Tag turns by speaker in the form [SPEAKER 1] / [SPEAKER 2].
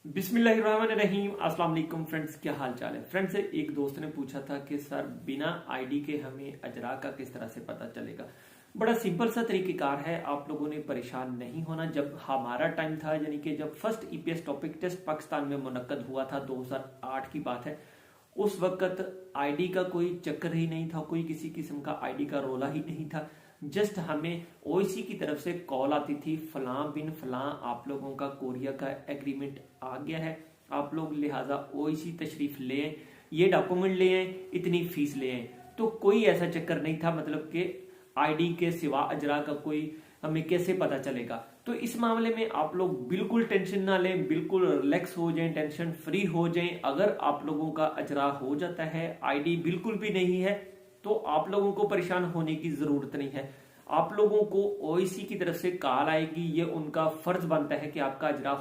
[SPEAKER 1] बिस्मिल्लाहिर्रहमानिर्रहीम। अस्सलाम वालेकुम फ्रेंड्स, क्या हाल चाल है फ्रेंड्स। एक दोस्त ने पूछा था कि सर बिना आईडी के हमें अजरा का किस तरह से पता चलेगा। बड़ा सिंपल सा तरीकेकार है, आप लोगों ने परेशान नहीं होना। जब हमारा टाइम था, यानी कि जब first EPS topic test Pakistan में मुनक्कद हुआ था, 2008 की बात है, उस वक्त आईडी का कोई चक्कर ही नहीं था, कोई किसी किस्म का आईडी का रोला ही नहीं था। जस्ट हमें ओआईसी की तरफ से कॉल आती थी, फलां बिन फलां आप लोगों का कोरिया का एग्रीमेंट आ गया है, आप लोग लिहाजा ओआईसी तशरीफ ले आए, ये डॉक्यूमेंट ले आए, इतनी फीस ले आए। तो कोई ऐसा चक्कर नहीं था, मतलब कि आईडी के सिवा अजरा का कोई हमें कैसे पता चलेगा। तो इस मामले में आप लोग बिल्कुल टेंशन ना लें, बिल्कुल रिलैक्स हो जाएं, टेंशन फ्री हो जाएं। अगर आप लोगों का अजरा हो जाता है, आईडी बिल्कुल भी नहीं है, तो आप लोगों को परेशान होने की जरूरत नहीं है। आप लोगों को ओआईसी की तरफ से कॉल आएगी, ये उनका फर्ज बनता है कि आपका अजरा